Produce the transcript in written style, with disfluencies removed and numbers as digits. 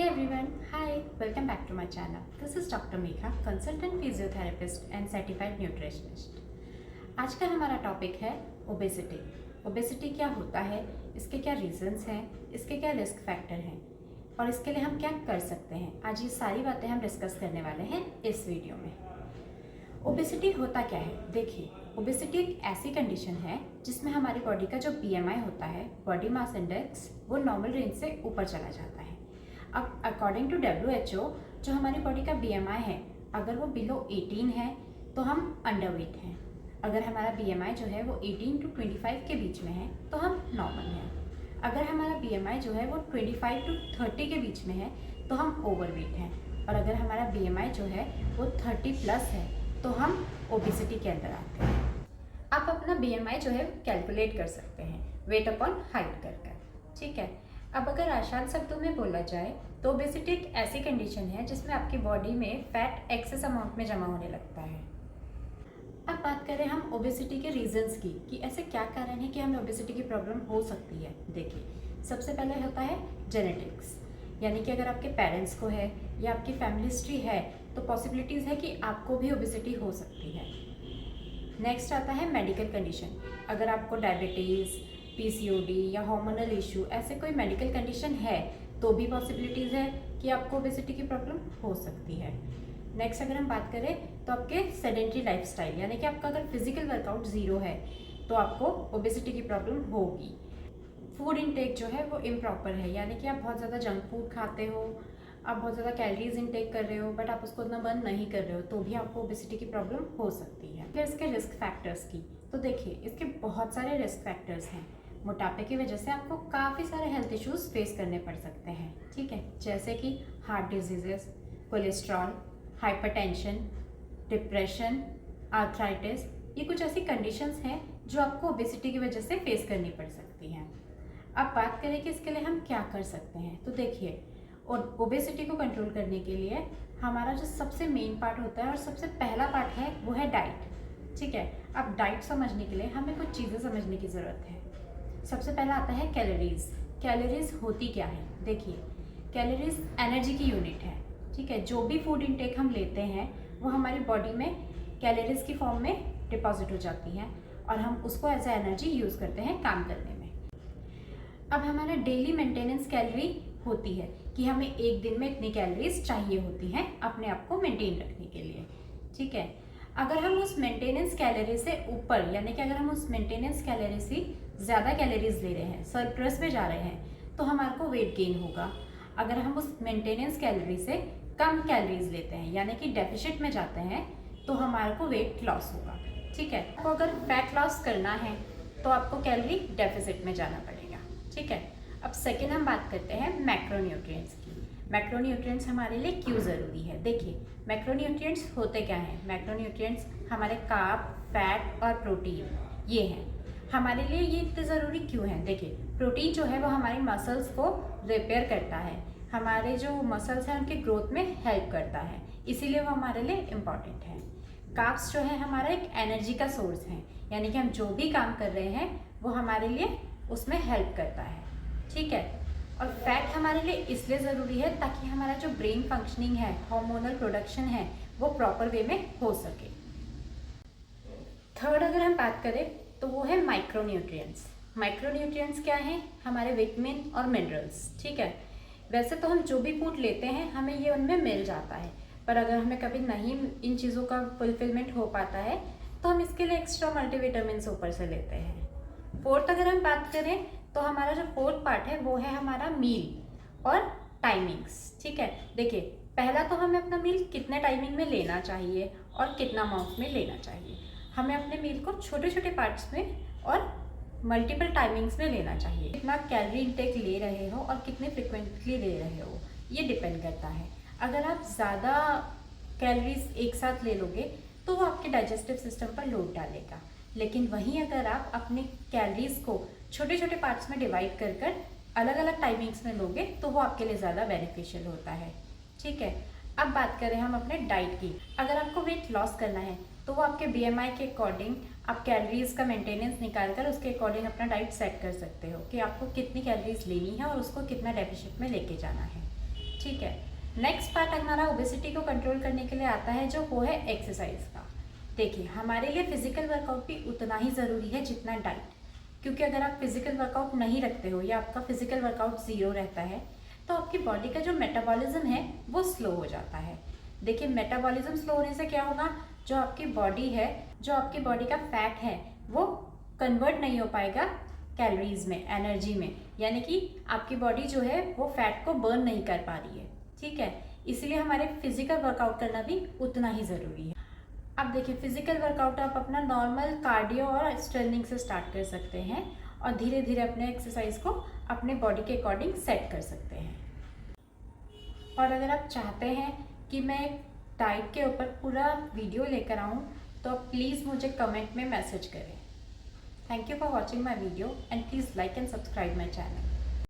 Hey everyone, hi, welcome back to my channel. This is Dr. Megha, consultant physiotherapist and certified nutritionist. आज का हमारा topic है obesity. Obesity क्या होता है, इसके क्या रीजंस हैं, इसके क्या रिस्क फैक्टर हैं और इसके लिए हम क्या कर सकते हैं। आज ये सारी बातें हम डिस्कस करने वाले हैं इस वीडियो में। ओबेसिटी होता क्या है? देखिए, ओबेसिटी एक ऐसी कंडीशन है जिसमें हमारी बॉडी का जो BMI होता है, बॉडी मास इंडेक्स, वो नॉर्मल रेंज से ऊपर चला जाता है। अब अकॉर्डिंग टू WHO जो हमारी बॉडी का BMI है, अगर वो बिलो 18 है तो हम अंडरवेट हैं। अगर हमारा BMI जो है वो 18 to 25 के बीच में है तो हम नॉर्मल हैं। अगर हमारा BMI जो है वो 25 to 30 के बीच में है तो हम ओवरवेट हैं। और अगर हमारा BMI जो है वो 30 प्लस है तो हम ओबेसिटी के अंदर आते हैं। आप अपना BMI जो है कैलकुलेट कर सकते हैं वेट अपॉन हाइट कर, ठीक है। अब अगर आसान शब्दों में बोला जाए तो ओबेसिटी एक ऐसी कंडीशन है जिसमें आपकी बॉडी में फैट एक्सेस अमाउंट में जमा होने लगता है। अब बात करें हम ओबेसिटी के रीजंस की कि ऐसे क्या कारण है कि हमें ओबेसिटी की प्रॉब्लम हो सकती है। देखिए, सबसे पहले होता है जेनेटिक्स, यानी कि अगर आपके पेरेंट्स को है या आपकी फैमिली हिस्ट्री है तो पॉसिबिलिटीज़ है कि आपको भी ओबेसिटी हो सकती है। नेक्स्ट आता है मेडिकल कंडीशन। अगर आपको डायबिटीज़, PCOD या हार्मोनल इशू ऐसे कोई मेडिकल कंडीशन है तो भी पॉसिबिलिटीज़ है कि आपको ओबेसिटी की प्रॉब्लम हो सकती है। नेक्स्ट अगर हम बात करें तो आपके सेडेंट्री लाइफस्टाइल, यानी कि आपका अगर फिजिकल वर्कआउट ज़ीरो है तो आपको ओबेसिटी की प्रॉब्लम होगी। फूड इनटेक जो है वो इम्प्रॉपर है, यानी कि आप बहुत ज़्यादा जंक फूड खाते हो, आप बहुत ज़्यादा कैलोरीज इनटेक कर रहे हो बट आप उसको उतना बर्न नहीं कर रहे हो तो भी आपको ओबेसिटी की प्रॉब्लम हो सकती है। फिर इसके रिस्क फैक्टर्स की तो देखिए, इसके बहुत सारे रिस्क फैक्टर्स हैं। मोटापे की वजह से आपको काफ़ी सारे हेल्थ इश्यूज फेस करने पड़ सकते हैं, ठीक है, जैसे कि heart diseases, cholesterol, hypertension, depression, arthritis. ये कुछ ऐसी कंडीशंस हैं जो आपको ओबेसिटी की वजह से फेस करनी पड़ सकती हैं। अब बात करें कि इसके लिए हम क्या कर सकते हैं तो देखिए, और ओबेसिटी को कंट्रोल करने के लिए हमारा जो सबसे मेन पार्ट होता है और सबसे पहला पार्ट है वो है डाइट, ठीक है। अब डाइट समझने के लिए हमें कुछ चीज़ें समझने की ज़रूरत है। सबसे पहला आता है कैलोरीज। कैलोरीज होती क्या है? देखिए, कैलोरीज एनर्जी की यूनिट है, ठीक है। जो भी फूड इनटेक हम लेते हैं वो हमारी बॉडी में कैलोरीज की फॉर्म में डिपॉजिट हो जाती हैं और हम उसको एज ए एनर्जी यूज़ करते हैं काम करने में। अब हमारा डेली मेंटेनेंस कैलोरी होती है कि हमें एक दिन में इतनी कैलोरीज चाहिए होती हैं अपने आप को मेंटेन रखने के लिए, ठीक है। अगर हम उस मेंटेनेंस कैलोरी से ऊपर, यानी कि अगर हम उस मेंटेनेंस कैलोरी से ज़्यादा कैलोरीज ले रहे हैं, सरप्लस में जा रहे हैं, तो हमारे को वेट गेन होगा। अगर हम उस मेंटेनेंस कैलोरी से कम कैलोरीज लेते हैं, यानी कि डेफिसिट में जाते हैं, तो हमारे को वेट लॉस होगा, ठीक है। आपको अगर फैट लॉस करना है तो आपको कैलोरी डेफिसिट में जाना पड़ेगा, ठीक है। अब सेकेंड हम बात करते हैं मैक्रोन्यूट्रिएंट्स की। मैक्रोन्यूट्रिएंट्स हमारे लिए क्यों ज़रूरी है? देखिए, मैक्रोन्यूट्रिएंट्स होते क्या हैं? मैक्रोन्यूट्रिएंट्स हमारे कार्ब, फैट और प्रोटीन, ये हैं। हमारे लिए ये इतने ज़रूरी क्यों हैं? देखिए, प्रोटीन जो है वो हमारी मसल्स को रिपेयर करता है, हमारे जो मसल्स हैं उनके ग्रोथ में हेल्प करता है, इसीलिए वो हमारे लिए इम्पॉर्टेंट है। कार्ब्स जो है हमारा एक एनर्जी का सोर्स है, यानी कि हम जो भी काम कर रहे हैं वो हमारे लिए उसमें हेल्प करता है, ठीक है। और फैट हमारे लिए इसलिए ज़रूरी है ताकि हमारा जो ब्रेन फंक्शनिंग है, हार्मोनल प्रोडक्शन है, वो प्रॉपर वे में हो सके। थर्ड अगर हम बात करें तो वो है माइक्रोन्यूट्रिएंट्स। माइक्रोन्यूट्रिएंट्स क्या हैं? हमारे विटामिन और मिनरल्स, ठीक है। वैसे तो हम जो भी फूड लेते हैं हमें ये उनमें मिल जाता है, पर अगर हमें कभी नहीं इन चीज़ों का फुलफिलमेंट हो पाता है तो हम इसके लिए एक्स्ट्रा मल्टीविटामिन ऊपर से लेते हैं। फोर्थ अगर हम बात करें तो हमारा जो फोर्थ पार्ट है वो है हमारा मील और टाइमिंग्स, ठीक है। देखिए, पहला तो हमें अपना मील कितने टाइमिंग में लेना चाहिए और कितना अमाउंट में लेना चाहिए। हमें अपने मील को छोटे छोटे पार्ट्स में और मल्टीपल टाइमिंग्स में लेना चाहिए। कितना कैलोरी इंटेक ले रहे हो और कितने फ्रिक्वेंटली ले रहे हो, ये डिपेंड करता है। अगर आप ज़्यादा कैलोरीज एक साथ ले लोगे तो वो आपके डाइजेस्टिव सिस्टम पर लोड डालेगा, लेकिन वहीं अगर आप अपने कैलोरीज को छोटे छोटे पार्ट्स में डिवाइड कर कर अलग अलग टाइमिंग्स में लोगे तो वो आपके लिए ज़्यादा बेनिफिशियल होता है, ठीक है। अब बात करें हम अपने डाइट की। अगर आपको वेट लॉस करना है तो वो आपके BMI के अकॉर्डिंग आप कैलोरीज का मेंटेनेंस निकाल कर उसके अकॉर्डिंग अपना डाइट सेट कर सकते हो कि आपको कितनी कैलोरीज लेनी है और उसको कितना डेफिशिट में लेके जाना है। ठीक है। नेक्स्ट पार्ट हमारा ओबेसिटी को कंट्रोल करने के लिए आता है, जो वो है एक्सरसाइज का। देखिए, हमारे लिए फिजिकल वर्कआउट भी उतना ही ज़रूरी है जितना डाइट, क्योंकि अगर आप फिजिकल वर्कआउट नहीं रखते हो या आपका फिजिकल वर्कआउट ज़ीरो रहता है तो आपकी बॉडी का जो मेटाबॉलिज्म है वो स्लो हो जाता है। देखिए, मेटाबॉलिज्म स्लो होने से क्या होगा, जो आपकी बॉडी है, जो आपकी बॉडी का फैट है वो कन्वर्ट नहीं हो पाएगा कैलोरीज में, एनर्जी में, यानी कि आपकी बॉडी जो है वो फैट को बर्न नहीं कर पा रही है। ठीक है, इसलिए हमारे फिजिकल वर्कआउट करना भी उतना ही ज़रूरी है। अब देखिए, फिजिकल वर्कआउट आप अपना नॉर्मल कार्डियो और स्ट्रेनिंग से स्टार्ट कर सकते हैं और धीरे धीरे अपने एक्सरसाइज को अपने बॉडी के अकॉर्डिंग सेट कर सकते हैं। और अगर आप चाहते हैं कि मैं डाइट के ऊपर पूरा वीडियो लेकर आऊँ तो प्लीज़ मुझे कमेंट में मैसेज करें। Thank you for watching my video and please like and subscribe my channel.